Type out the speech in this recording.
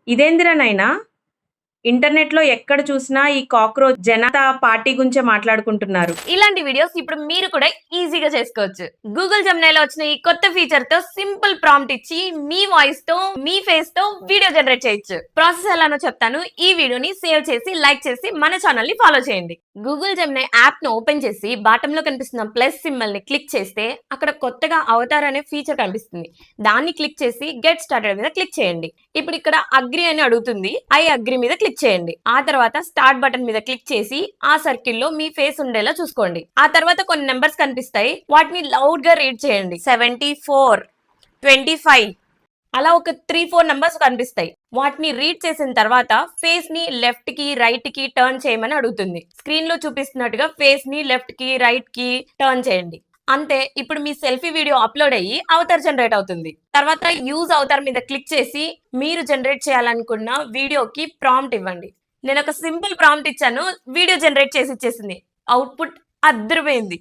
ఇదేందిరా నాయనా ఇంటర్నెట్‌లో ఎక్కడ చూసినా ఈ కాక్రోచ్ జనతా పార్టీ గురించే మాట్లాడుకుంటున్నారు. ఇలాంటి వీడియోస్ ఇప్పుడు మీరు కూడా ఈజీగా చేసుకోవచ్చు. గూగుల్ జెమినైలో వచ్చిన ఈ కొత్త ఫీచర్ తో సింపుల్ ప్రాంప్ట్ ఇచ్చి మీ వాయిస్ తో మీ ఫేస్ తో వీడియో జనరేట్ చేయొచ్చు. ప్రాసెస్ ఎలానో చెప్తాను. ఈ వీడియోని సేవ్ చేసి లైక్ చేసి మన ఛానల్ ని ఫాలో చేయండి. గూగుల్ జెమినై యాప్ ను ఓపెన్ చేసి బాటమ్ లో కనిపిస్తున్న ప్లస్ సింబల్ ని క్లిక్ చేస్తే అక్కడ కొత్తగా అవతార్ అనే ఫీచర్ కనిపిస్తుంది. దాన్ని క్లిక్ చేసి గెట్ స్టార్టెడ్ మీద క్లిక్ చేయండి. ఇప్పుడు ఇక్కడ అగ్రి అని అడుగుతుంది. ఐ అగ్రి మీద క్లిక్ చేయండి. ఆ తర్వాత స్టార్ట్ బటన్ మీద క్లిక్ చేసి ఆ సర్కిల్ లో మీ ఫేస్ ఉండేలా చూసుకోండి. ఆ తర్వాత కొన్ని నెంబర్స్ కనిపిస్తాయి. వాటిని లౌడ్ గా రీడ్ చేయండి. 74, 25 అలా ఒక 3-4 నెంబర్స్ కనిపిస్తాయి. వాటిని రీడ్ చేసిన తర్వాత ఫేస్ ని లెఫ్ట్ కి రైట్ కి టర్న్ చేయమని అడుగుతుంది. స్క్రీన్ లో చూపిస్తున్నట్టుగా ఫేస్ ని లెఫ్ట్ కి రైట్ కి టర్న్ చేయండి. అంతే, ఇప్పుడు మీ సెల్ఫీ వీడియో అప్లోడ్ అయ్యి అవతార్ జనరేట్ అవుతుంది. తర్వాత యూజ్ అవతార్ మీద క్లిక్ చేసి మీరు జనరేట్ చేయాలనుకున్న వీడియోకి ప్రాంప్ట్ ఇవ్వండి. నేను ఒక సింపుల్ ప్రాంప్ట్ ఇచ్చాను, వీడియో జనరేట్ చేసి ఇచ్చేసింది. అవుట్పుట్ అద్దరిపోయింది.